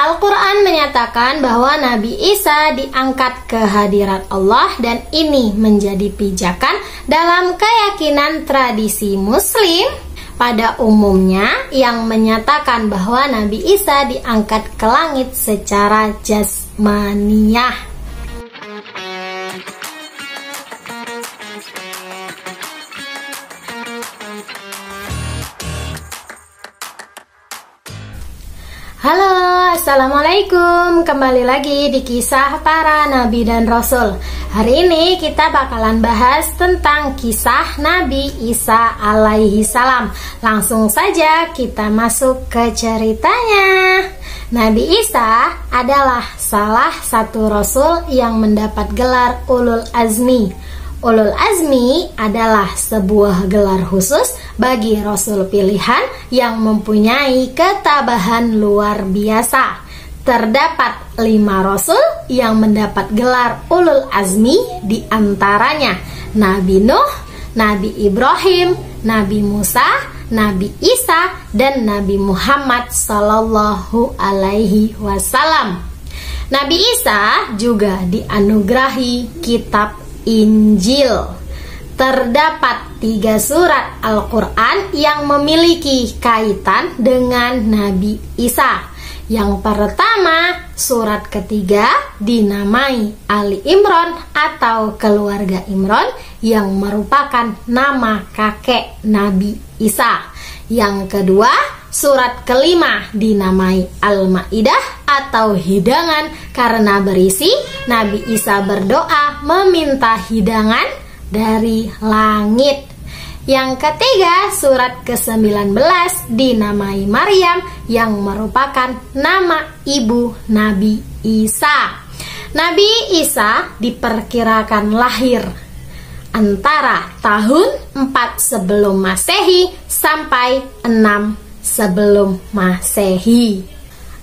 Al-Quran menyatakan bahwa Nabi Isa diangkat ke hadirat Allah dan ini menjadi pijakan dalam keyakinan tradisi Muslim pada umumnya yang menyatakan bahwa Nabi Isa diangkat ke langit secara jasmaniah. Halo, assalamualaikum. Kembali lagi di kisah para nabi dan rasul. Hari ini kita bakalan bahas tentang kisah Nabi Isa alaihi salam. Langsung saja kita masuk ke ceritanya. Nabi Isa adalah salah satu rasul yang mendapat gelar Ulul Azmi. Ulul Azmi adalah sebuah gelar khusus bagi rasul pilihan yang mempunyai ketabahan luar biasa. Terdapat 5 rasul yang mendapat gelar Ulul Azmi, di antaranya Nabi Nuh, Nabi Ibrahim, Nabi Musa, Nabi Isa, dan Nabi Muhammad Sallallahu Alaihi Wasallam. Nabi Isa juga dianugerahi kitab Injil. Terdapat 3 surat Al-Quran yang memiliki kaitan dengan Nabi Isa. Yang pertama, surat ketiga dinamai Ali Imran atau keluarga Imran yang merupakan nama kakek Nabi Isa. Yang kedua, surat kelima dinamai Al-Maidah atau hidangan karena berisi Nabi Isa berdoa meminta hidangan dari langit. Yang ketiga, surat ke-19 dinamai Maryam yang merupakan nama ibu Nabi Isa. Nabi Isa diperkirakan lahir antara tahun 4 sebelum Masehi sampai 6 sebelum Masehi.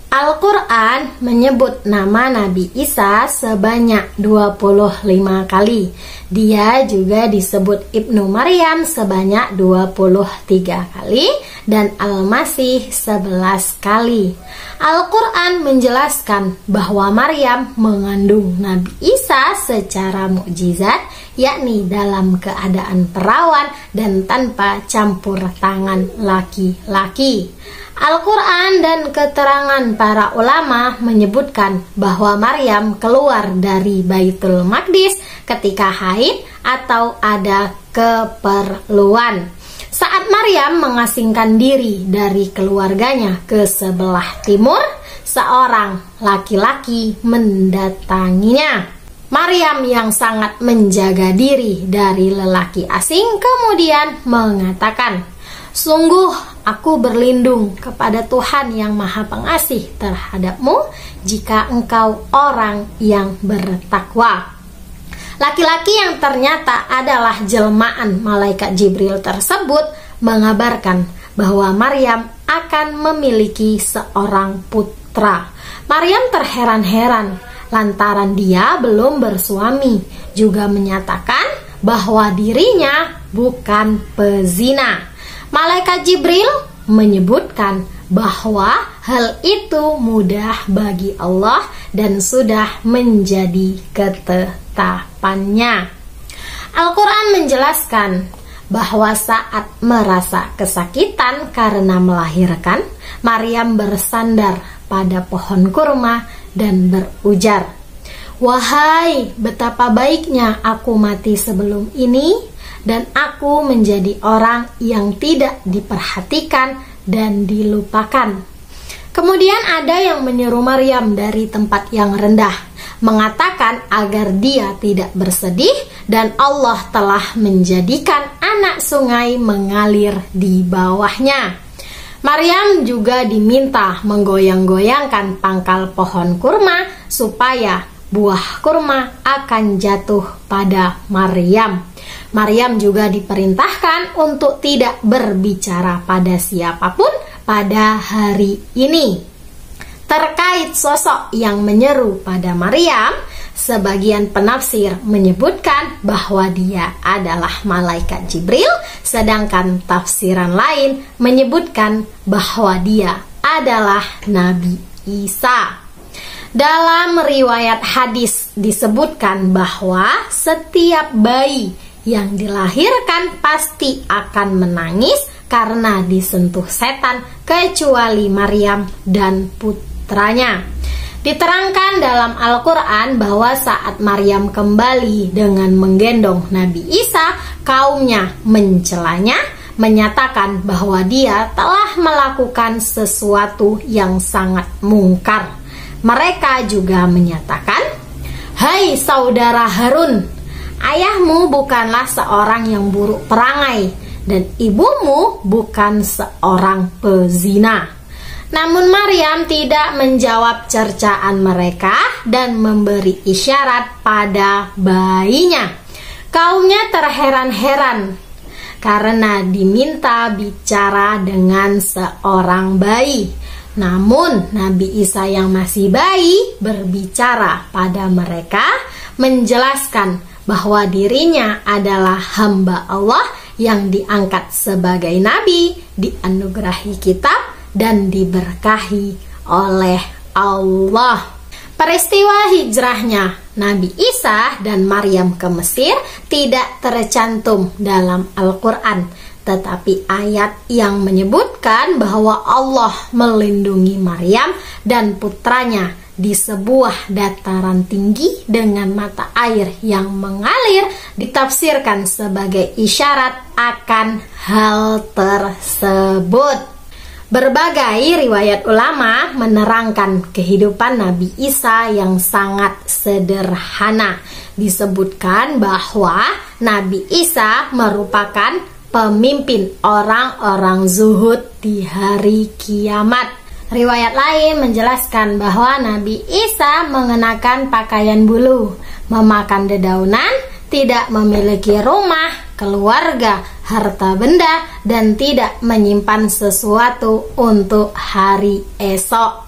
Al-Quran menyebut nama Nabi Isa sebanyak 25 kali. Dia juga disebut Ibnu Maryam sebanyak 23 kali dan Al-Masih 11 kali. Al-Quran menjelaskan bahwa Maryam mengandung Nabi Isa secara mukjizat, yakni dalam keadaan perawan dan tanpa campur tangan laki-laki. Al-Quran dan keterangan para ulama menyebutkan bahwa Maryam keluar dari Baitul Maqdis ketika haid atau ada keperluan. Saat Maryam mengasingkan diri dari keluarganya ke sebelah timur, seorang laki-laki mendatanginya. Maryam yang sangat menjaga diri dari lelaki asing kemudian mengatakan, "Sungguh aku berlindung kepada Tuhan yang Maha Pengasih terhadapmu jika engkau orang yang bertakwa." Laki-laki yang ternyata adalah jelmaan malaikat Jibril tersebut mengabarkan bahwa Maryam akan memiliki seorang putra. Maryam terheran-heran lantaran dia belum bersuami, juga menyatakan bahwa dirinya bukan pezina. Malaikat Jibril menyebutkan bahwa hal itu mudah bagi Allah dan sudah menjadi ketetapannya. Al-Quran menjelaskan bahwa saat merasa kesakitan karena melahirkan, Maryam bersandar pada pohon kurma dan berujar, "Wahai, betapa baiknya aku mati sebelum ini dan aku menjadi orang yang tidak diperhatikan dan dilupakan." Kemudian ada yang menyuruh Maryam dari tempat yang rendah, mengatakan agar dia tidak bersedih dan Allah telah menjadikan anak sungai mengalir di bawahnya. Maryam juga diminta menggoyang-goyangkan pangkal pohon kurma supaya buah kurma akan jatuh pada Maryam. Maryam juga diperintahkan untuk tidak berbicara pada siapapun pada hari ini. Terkait sosok yang menyeru pada Maryam, sebagian penafsir menyebutkan bahwa dia adalah malaikat Jibril, sedangkan tafsiran lain menyebutkan bahwa dia adalah Nabi Isa. Dalam riwayat hadis disebutkan bahwa setiap bayi yang dilahirkan pasti akan menangis karena disentuh setan kecuali Maryam dan putranya. Diterangkan dalam Al-Quran bahwa saat Maryam kembali dengan menggendong Nabi Isa, kaumnya mencelanya, menyatakan bahwa dia telah melakukan sesuatu yang sangat mungkar. Mereka juga menyatakan, "Hai saudara Harun, ayahmu bukanlah seorang yang buruk perangai dan ibumu bukan seorang pezina." Namun Maryam tidak menjawab cercaan mereka dan memberi isyarat pada bayinya. Kaumnya terheran-heran karena diminta bicara dengan seorang bayi. Namun Nabi Isa yang masih bayi berbicara pada mereka, menjelaskan bahwa dirinya adalah hamba Allah yang diangkat sebagai nabi, dianugerahi kitab, dan diberkahi oleh Allah. Peristiwa hijrahnya Nabi Isa dan Maryam ke Mesir tidak tercantum dalam Al-Quran, tetapi ayat yang menyebutkan bahwa Allah melindungi Maryam dan putranya di sebuah dataran tinggi dengan mata air yang mengalir ditafsirkan sebagai isyarat akan hal tersebut. Berbagai riwayat ulama menerangkan kehidupan Nabi Isa yang sangat sederhana. Disebutkan bahwa Nabi Isa merupakan pemimpin orang-orang zuhud di hari kiamat. Riwayat lain menjelaskan bahwa Nabi Isa mengenakan pakaian bulu, memakan dedaunan, tidak memiliki rumah, keluarga, harta benda, dan tidak menyimpan sesuatu untuk hari esok.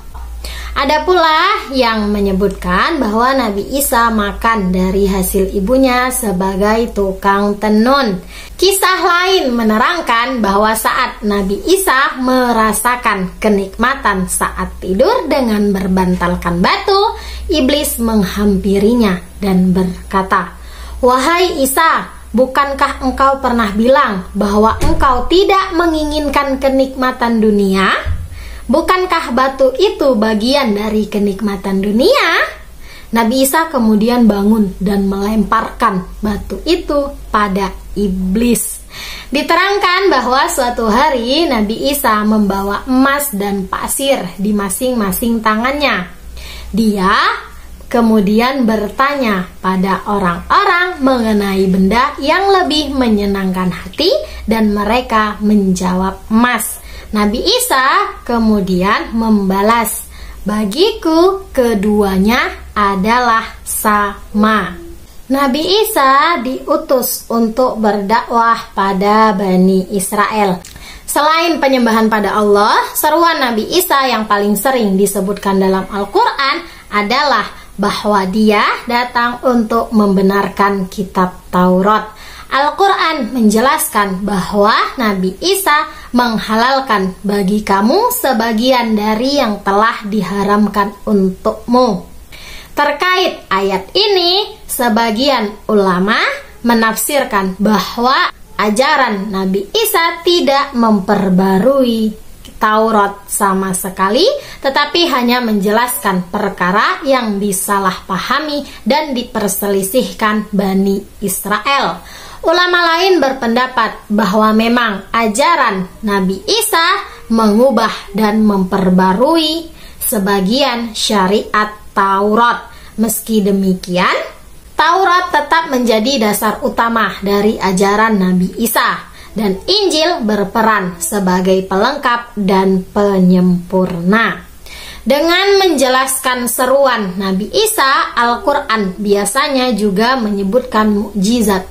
Ada pula yang menyebutkan bahwa Nabi Isa makan dari hasil ibunya sebagai tukang tenun. Kisah lain menerangkan bahwa saat Nabi Isa merasakan kenikmatan saat tidur dengan berbantalkan batu, iblis menghampirinya dan berkata, "Wahai Isa, bukankah engkau pernah bilang bahwa engkau tidak menginginkan kenikmatan dunia? Bukankah batu itu bagian dari kenikmatan dunia?" Nabi Isa kemudian bangun dan melemparkan batu itu pada iblis. Diterangkan bahwa suatu hari Nabi Isa membawa emas dan pasir di masing-masing tangannya. Dia kemudian bertanya pada orang-orang mengenai benda yang lebih menyenangkan hati dan mereka menjawab emas. Nabi Isa kemudian membalas, "Bagiku keduanya adalah sama." Nabi Isa diutus untuk berdakwah pada Bani Israel. Selain penyembahan pada Allah, seruan Nabi Isa yang paling sering disebutkan dalam Al-Quran adalah bahwa dia datang untuk membenarkan kitab Taurat. Al-Quran menjelaskan bahwa Nabi Isa menghalalkan bagi kamu sebagian dari yang telah diharamkan untukmu. Terkait ayat ini, sebagian ulama menafsirkan bahwa ajaran Nabi Isa tidak memperbarui Taurat sama sekali, tetapi hanya menjelaskan perkara yang disalahpahami dan diperselisihkan Bani Israel. Ulama lain berpendapat bahwa memang ajaran Nabi Isa mengubah dan memperbarui sebagian syariat Taurat. Meski demikian, Taurat tetap menjadi dasar utama dari ajaran Nabi Isa, dan Injil berperan sebagai pelengkap dan penyempurna. Dengan menjelaskan seruan Nabi Isa, Al-Quran biasanya juga menyebutkan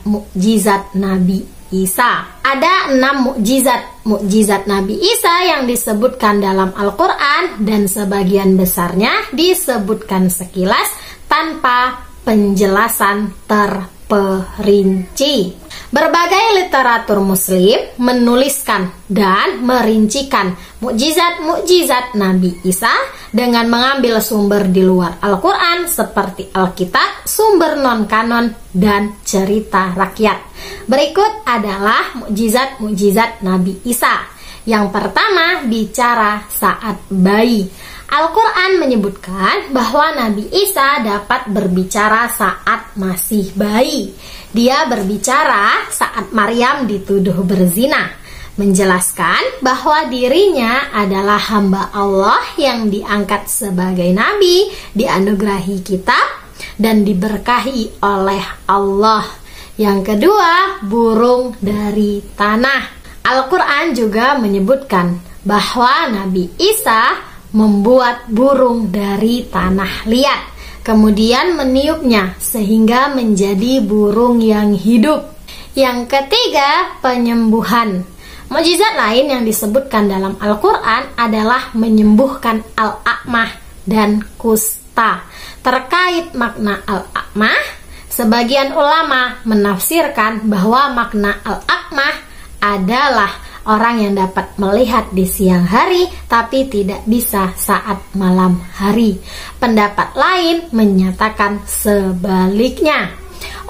mukjizat Nabi Isa. Ada 6 mukjizat Nabi Isa yang disebutkan dalam Al-Quran, dan sebagian besarnya disebutkan sekilas tanpa penjelasan terperinci. terperinci. Berbagai literatur muslim menuliskan dan merincikan mukjizat-mukjizat Nabi Isa dengan mengambil sumber di luar Al-Quran seperti Alkitab, sumber non-kanon, dan cerita rakyat. Berikut adalah mukjizat-mukjizat Nabi Isa. Yang pertama, bicara saat bayi. Al-Quran menyebutkan bahwa Nabi Isa dapat berbicara saat masih bayi. Dia berbicara saat Maryam dituduh berzina, menjelaskan bahwa dirinya adalah hamba Allah yang diangkat sebagai nabi, dianugerahi kitab, dan diberkahi oleh Allah. Yang kedua, burung dari tanah. Al-Quran juga menyebutkan bahwa Nabi Isa membuat burung dari tanah liat, kemudian meniupnya sehingga menjadi burung yang hidup. Yang ketiga, penyembuhan. Mukjizat lain yang disebutkan dalam Al-Quran adalah menyembuhkan al-a'mah dan kusta. Terkait makna al-a'mah, sebagian ulama menafsirkan bahwa makna al-a'mah adalah orang yang dapat melihat di siang hari tapi tidak bisa saat malam hari. Pendapat lain menyatakan sebaliknya.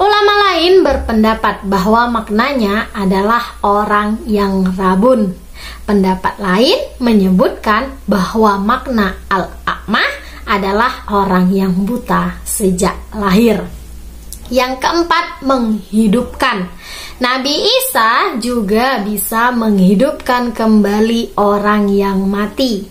Ulama lain berpendapat bahwa maknanya adalah orang yang rabun. Pendapat lain menyebutkan bahwa makna al-a'mah adalah orang yang buta sejak lahir. Yang keempat, menghidupkan. Nabi Isa juga bisa menghidupkan kembali orang yang mati.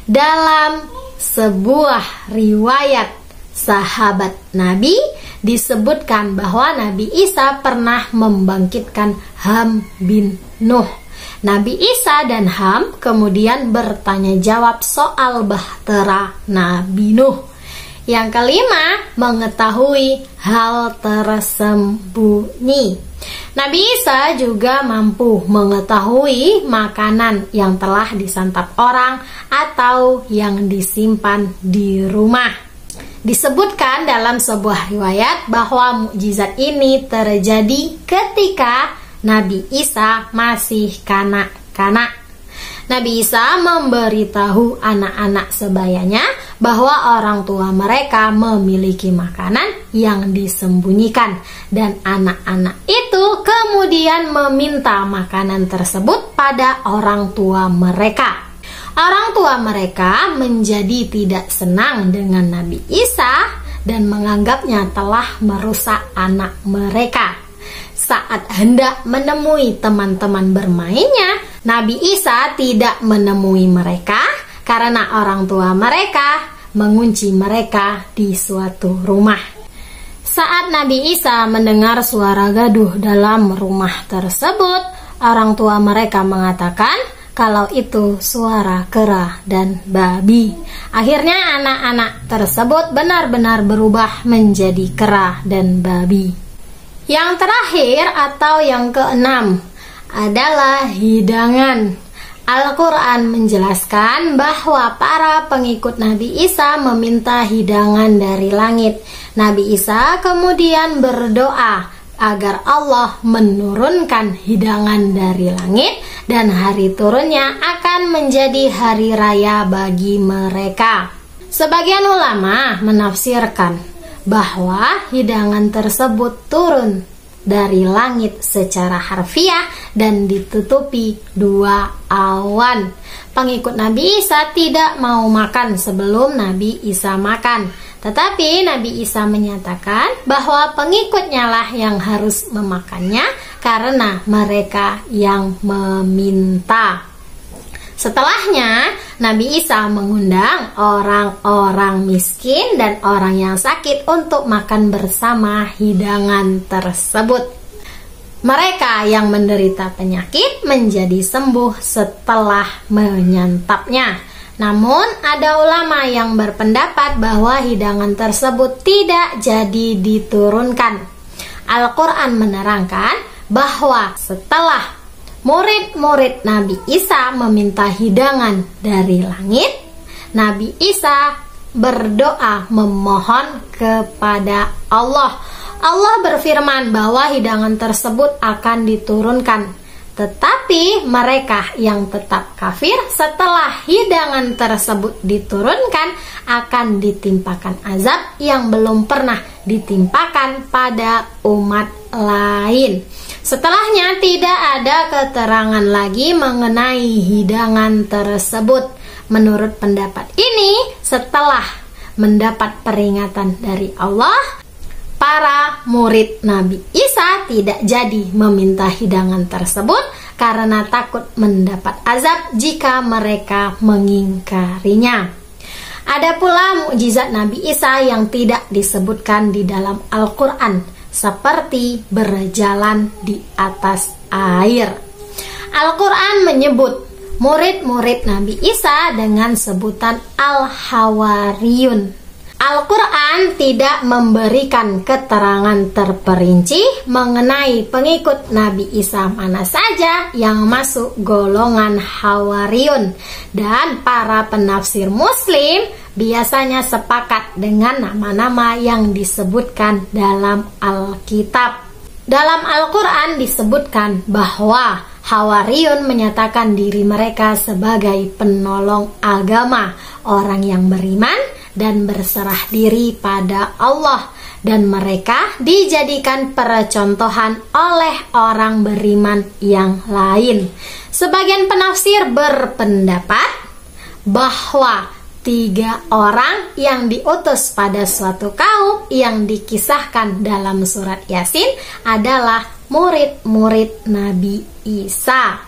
Dalam sebuah riwayat sahabat Nabi disebutkan bahwa Nabi Isa pernah membangkitkan Ham bin Nuh. Nabi Isa dan Ham kemudian bertanya jawab soal bahtera Nabi Nuh. Yang kelima, mengetahui hal tersembunyi. Nabi Isa juga mampu mengetahui makanan yang telah disantap orang atau yang disimpan di rumah. Disebutkan dalam sebuah riwayat bahwa mukjizat ini terjadi ketika Nabi Isa masih kanak-kanak. Nabi Isa memberitahu anak-anak sebayanya bahwa orang tua mereka memiliki makanan yang disembunyikan, dan anak-anak itu kemudian meminta makanan tersebut pada orang tua mereka. Orang tua mereka menjadi tidak senang dengan Nabi Isa dan menganggapnya telah merusak anak mereka. Saat hendak menemui teman-teman bermainnya, Nabi Isa tidak menemui mereka karena orang tua mereka mengunci mereka di suatu rumah. Saat Nabi Isa mendengar suara gaduh dalam rumah tersebut, orang tua mereka mengatakan kalau itu suara kera dan babi. Akhirnya anak-anak tersebut benar-benar berubah menjadi kera dan babi. Yang terakhir atau yang keenam adalah hidangan. Al-Quran menjelaskan bahwa para pengikut Nabi Isa meminta hidangan dari langit. Nabi Isa kemudian berdoa agar Allah menurunkan hidangan dari langit, dan hari turunnya akan menjadi hari raya bagi mereka. Sebagian ulama menafsirkan bahwa hidangan tersebut turun dari langit secara harfiah dan ditutupi dua awan. Pengikut Nabi Isa tidak mau makan sebelum Nabi Isa makan, tetapi Nabi Isa menyatakan bahwa pengikutnya lah yang harus memakannya karena mereka yang meminta. Setelahnya, Nabi Isa mengundang orang-orang miskin dan orang yang sakit untuk makan bersama hidangan tersebut. Mereka yang menderita penyakit menjadi sembuh setelah menyantapnya. Namun, ada ulama yang berpendapat bahwa hidangan tersebut tidak jadi diturunkan. Al-Quran menerangkan bahwa setelah murid-murid Nabi Isa meminta hidangan dari langit, Nabi Isa berdoa memohon kepada Allah Allah berfirman bahwa hidangan tersebut akan diturunkan. Tetapi mereka yang tetap kafir setelah hidangan tersebut diturunkan akan ditimpakan azab yang belum pernah ditimpakan pada umat lain. Setelahnya tidak ada keterangan lagi mengenai hidangan tersebut. Menurut pendapat ini, setelah mendapat peringatan dari Allah, para murid Nabi Isa tidak jadi meminta hidangan tersebut karena takut mendapat azab jika mereka mengingkarinya. Ada pula mukjizat Nabi Isa yang tidak disebutkan di dalam Al-Quran, seperti berjalan di atas air. Al-Quran menyebut murid-murid Nabi Isa dengan sebutan Al-Hawariyun. Al-Quran tidak memberikan keterangan terperinci mengenai pengikut Nabi Isa mana saja yang masuk golongan Hawariyun, dan para penafsir Muslim biasanya sepakat dengan nama-nama yang disebutkan dalam Alkitab. Dalam Al-Quran disebutkan bahwa Hawariyun menyatakan diri mereka sebagai penolong agama, orang yang beriman dan berserah diri pada Allah, dan mereka dijadikan percontohan oleh orang beriman yang lain. Sebagian penafsir berpendapat bahwa 3 orang yang diutus pada suatu kaum yang dikisahkan dalam surat Yasin adalah murid-murid Nabi Isa.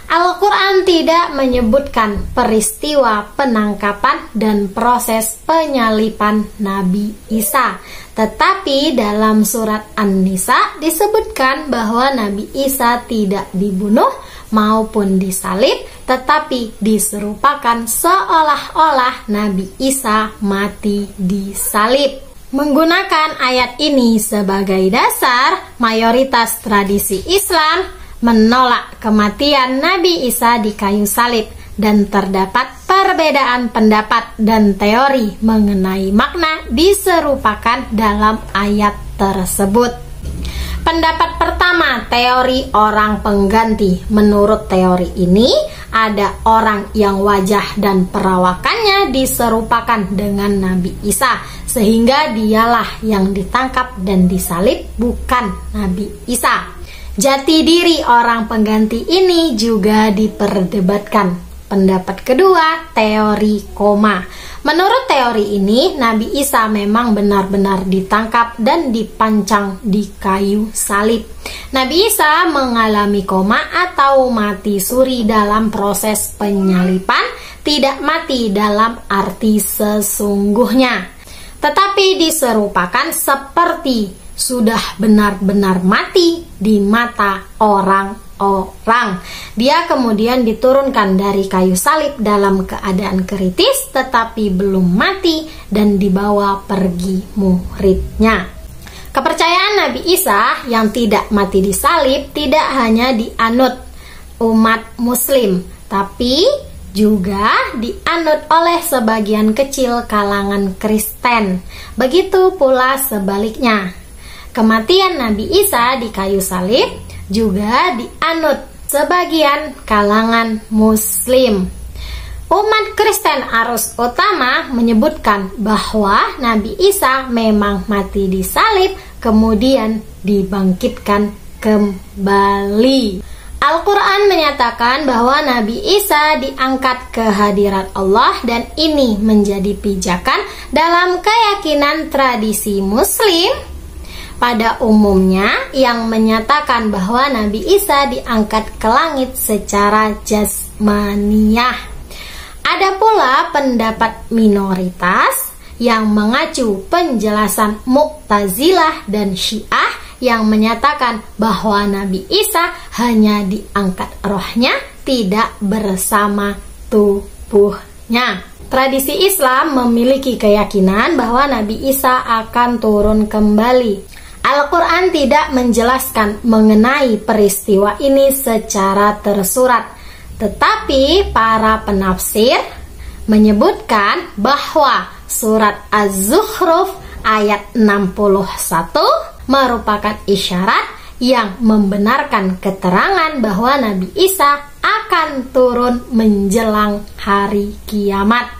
Al-Quran tidak menyebutkan peristiwa penangkapan dan proses penyaliban Nabi Isa. Tetapi dalam surat An-Nisa disebutkan bahwa Nabi Isa tidak dibunuh maupun disalib, tetapi diserupakan seolah-olah Nabi Isa mati disalib. Menggunakan ayat ini sebagai dasar, mayoritas tradisi Islam menolak kematian Nabi Isa di kayu salib, dan terdapat perbedaan pendapat dan teori mengenai makna diserupakan dalam ayat tersebut. Pendapat pertama, teori orang pengganti. Menurut teori ini, ada orang yang wajah dan perawakannya diserupakan dengan Nabi Isa, sehingga dialah yang ditangkap dan disalib, bukan Nabi Isa. Jati diri orang pengganti ini juga diperdebatkan. Pendapat kedua, teori koma. Menurut teori ini, Nabi Isa memang benar-benar ditangkap dan dipancang di kayu salib. Nabi Isa mengalami koma atau mati suri dalam proses penyaliban, tidak mati dalam arti sesungguhnya, tetapi diserupakan seperti sudah benar-benar mati di mata orang-orang. Dia kemudian diturunkan dari kayu salib dalam keadaan kritis tetapi belum mati dan dibawa pergi muridnya. Kepercayaan Nabi Isa yang tidak mati di salib tidak hanya dianut umat Muslim, tapi juga dianut oleh sebagian kecil kalangan Kristen. Begitu pula sebaliknya. Kematian Nabi Isa di kayu salib juga dianut sebagian kalangan Muslim. Umat Kristen arus utama menyebutkan bahwa Nabi Isa memang mati di salib, kemudian dibangkitkan kembali. Al-Quran menyatakan bahwa Nabi Isa diangkat ke hadirat Allah, dan ini menjadi pijakan dalam keyakinan tradisi Muslim pada umumnya yang menyatakan bahwa Nabi Isa diangkat ke langit secara jasmaniah. Ada pula pendapat minoritas yang mengacu penjelasan Mu'tazilah dan Syiah yang menyatakan bahwa Nabi Isa hanya diangkat rohnya, tidak bersama tubuhnya. Tradisi Islam memiliki keyakinan bahwa Nabi Isa akan turun kembali. Al-Quran tidak menjelaskan mengenai peristiwa ini secara tersurat, tetapi para penafsir menyebutkan bahwa surat Az-Zukhruf ayat 61 merupakan isyarat yang membenarkan keterangan bahwa Nabi Isa akan turun menjelang hari kiamat.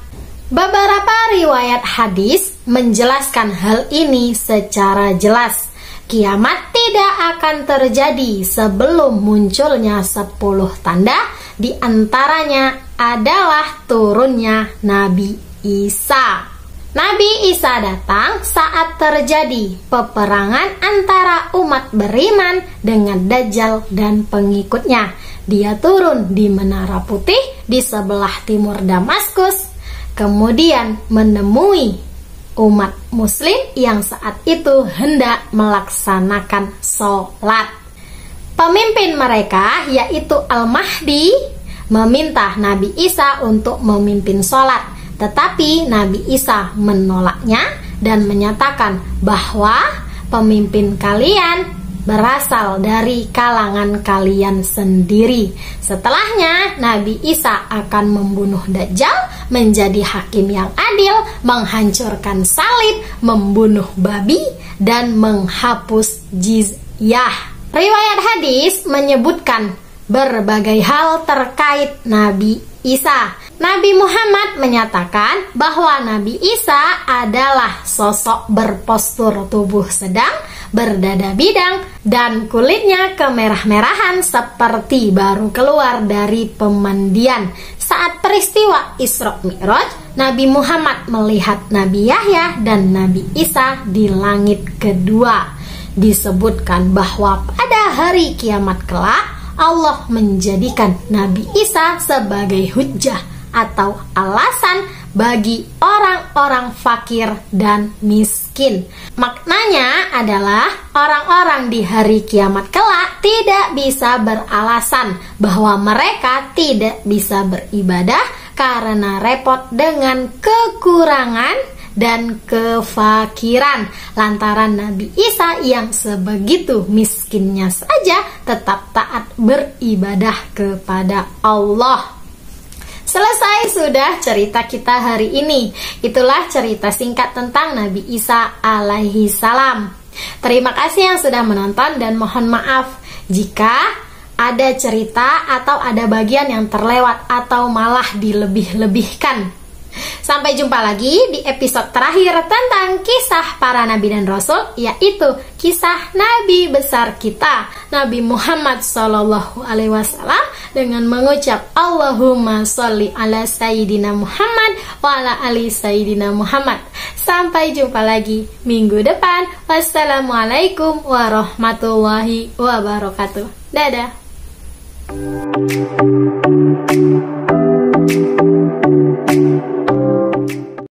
Beberapa riwayat hadis menjelaskan hal ini secara jelas. Kiamat tidak akan terjadi sebelum munculnya 10 tanda, di antaranya adalah turunnya Nabi Isa. Nabi Isa datang saat terjadi peperangan antara umat beriman dengan Dajjal dan pengikutnya. Dia turun di Menara Putih di sebelah timur Damaskus, kemudian menemui umat muslim yang saat itu hendak melaksanakan sholat. Pemimpin mereka, yaitu Al-Mahdi, meminta Nabi Isa untuk memimpin sholat. Tetapi Nabi Isa menolaknya dan menyatakan bahwa pemimpin kalian berasal dari kalangan kalian sendiri. Setelahnya Nabi Isa akan membunuh Dajjal, menjadi hakim yang adil, menghancurkan salib, membunuh babi, dan menghapus jizyah. Riwayat hadis menyebutkan berbagai hal terkait Nabi Isa. Nabi Muhammad menyatakan bahwa Nabi Isa adalah sosok berpostur tubuh sedang, berdada bidang, dan kulitnya kemerah-merahan seperti baru keluar dari pemandian. Saat peristiwa Isra Mi'raj, Nabi Muhammad melihat Nabi Yahya dan Nabi Isa di langit kedua. Disebutkan bahwa pada hari kiamat kelak, Allah menjadikan Nabi Isa sebagai hujjah atau alasan bagi orang-orang fakir dan miskin. Maknanya adalah orang-orang di hari kiamat kelak tidak bisa beralasan bahwa mereka tidak bisa beribadah karena repot dengan kekurangan dan kefakiran, lantaran Nabi Isa yang sebegitu miskinnya saja tetap taat beribadah kepada Allah. Selesai sudah cerita kita hari ini. Itulah cerita singkat tentang Nabi Isa alaihi salam. Terima kasih yang sudah menonton dan mohon maaf jika ada cerita atau ada bagian yang terlewat atau malah dilebih-lebihkan. Sampai jumpa lagi di episode terakhir tentang kisah para nabi dan rasul, yaitu kisah nabi besar kita, Nabi Muhammad SAW, dengan mengucap Allahumma sholli ala Sayyidina Muhammad wa ala ali Sayyidina Muhammad. Sampai jumpa lagi minggu depan. Wassalamualaikum warahmatullahi wabarakatuh. Dadah.